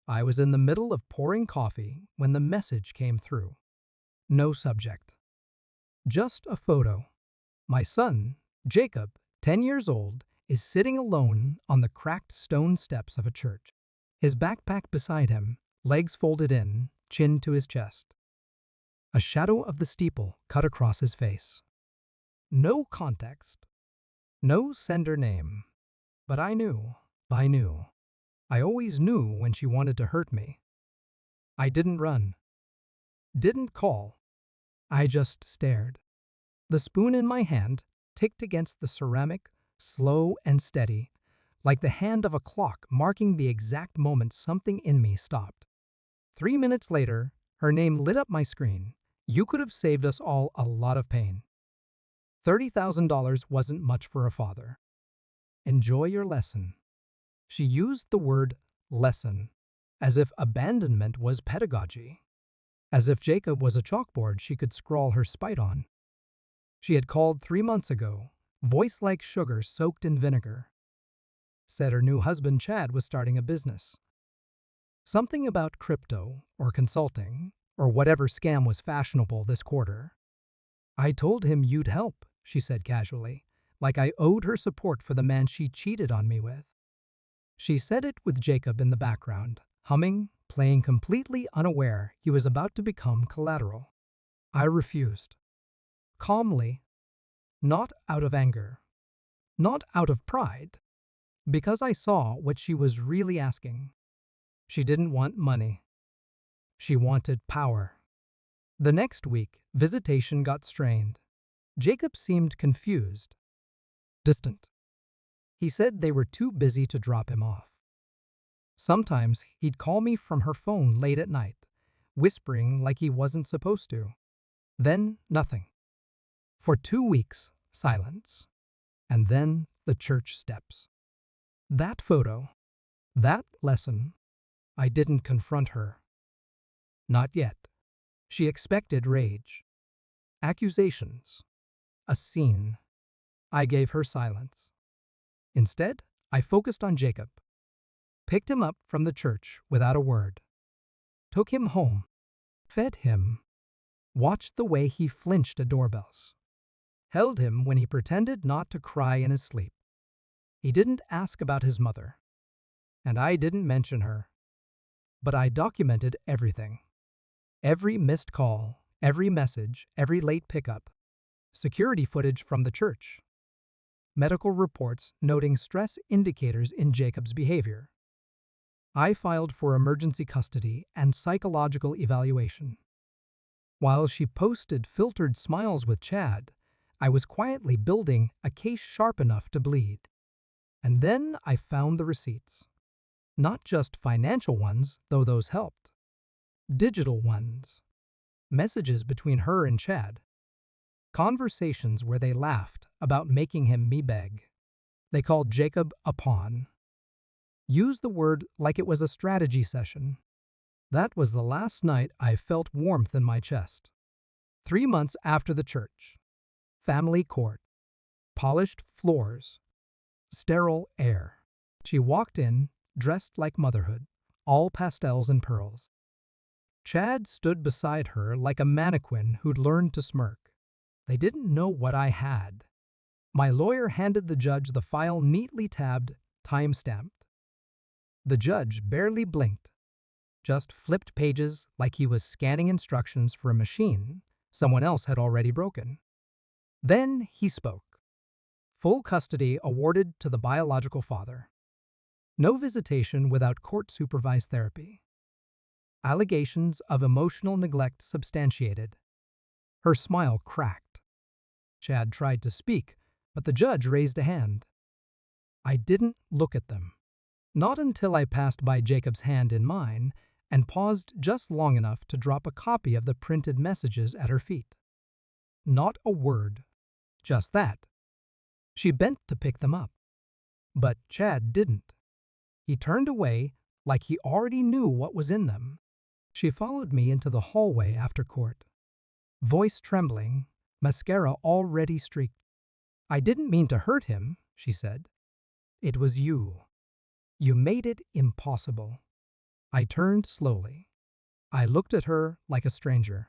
I was in the middle of pouring coffee when the message came through. No subject. Just a photo. My son, Jacob, 10 years old, is sitting alone on the cracked stone steps of a church. His backpack beside him, legs folded in, chin to his chest. A shadow of the steeple cut across his face. No context. No sender name. But I knew. I knew. I always knew when she wanted to hurt me. I didn't run. Didn't call. I just stared. The spoon in my hand ticked against the ceramic, slow and steady, like the hand of a clock marking the exact moment something in me stopped. 3 minutes later, her name lit up my screen. You could have saved us all a lot of pain. $30,000 wasn't much for a father. Enjoy your lesson. She used the word lesson, as if abandonment was pedagogy, as if Jacob was a chalkboard she could scrawl her spite on. She had called 3 months ago, voice like sugar soaked in vinegar. Said her new husband Chad was starting a business. Something about crypto or consulting or whatever scam was fashionable this quarter. I told him you'd help, she said casually, like I owed her support for the man she cheated on me with. She said it with Jacob in the background, humming, playing completely unaware he was about to become collateral. I refused. Calmly, not out of anger, not out of pride, because I saw what she was really asking. She didn't want money. She wanted power. The next week, visitation got strained. Jacob seemed confused, distant. He said they were too busy to drop him off. Sometimes he'd call me from her phone late at night, whispering like he wasn't supposed to. Then nothing. For 2 weeks, silence. And then the church steps. That photo, that lesson, I didn't confront her. Not yet. She expected rage. Accusations. A scene. I gave her silence. Instead, I focused on Jacob. Picked him up from the church without a word. Took him home. Fed him. Watched the way he flinched at doorbells. Held him when he pretended not to cry in his sleep. He didn't ask about his mother. And I didn't mention her. But I documented everything. Every missed call, every message, every late pickup. Security footage from the church. Medical reports noting stress indicators in Jacob's behavior. I filed for emergency custody and psychological evaluation. While she posted filtered smiles with Chad, I was quietly building a case sharp enough to bleed. And then I found the receipts. Not just financial ones, though those helped. Digital ones. Messages between her and Chad. Conversations where they laughed about making him me beg. They called Jacob a pawn. Used the word like it was a strategy session. That was the last night I felt warmth in my chest. 3 months after the church. Family court. Polished floors. Sterile air. She walked in, dressed like motherhood, all pastels and pearls. Chad stood beside her like a mannequin who'd learned to smirk. They didn't know what I had. My lawyer handed the judge the file neatly tabbed, time-stamped. The judge barely blinked, just flipped pages like he was scanning instructions for a machine someone else had already broken. Then he spoke. Full custody awarded to the biological father. No visitation without court-supervised therapy. Allegations of emotional neglect substantiated. Her smile cracked. Chad tried to speak, but the judge raised a hand. I didn't look at them. Not until I passed by Jacob's hand in mine and paused just long enough to drop a copy of the printed messages at her feet. Not a word. Just that. She bent to pick them up. But Chad didn't. He turned away like he already knew what was in them. She followed me into the hallway after court. Voice trembling, mascara already streaked. I didn't mean to hurt him, she said. It was you. You made it impossible. I turned slowly. I looked at her like a stranger.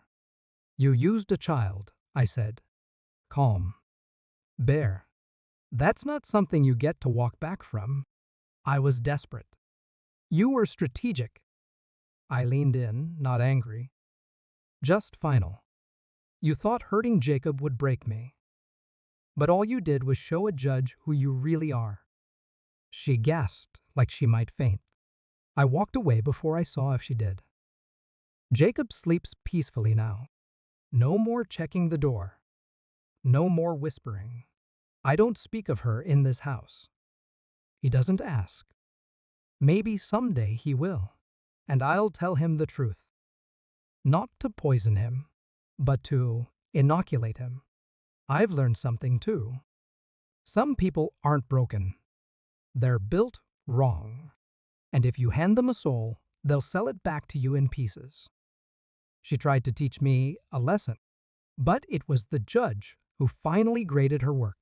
You used a child, I said. Calm. Bear. That's not something you get to walk back from. I was desperate. You were strategic. I leaned in, not angry. Just final. You thought hurting Jacob would break me. But all you did was show a judge who you really are. She gasped like she might faint. I walked away before I saw if she did. Jacob sleeps peacefully now. No more checking the door. No more whispering. I don't speak of her in this house. He doesn't ask. Maybe someday he will, and I'll tell him the truth. Not to poison him, but to inoculate him. I've learned something too. Some people aren't broken. They're built wrong. And if you hand them a soul, they'll sell it back to you in pieces. She tried to teach me a lesson, but it was the judge who finally graded her work.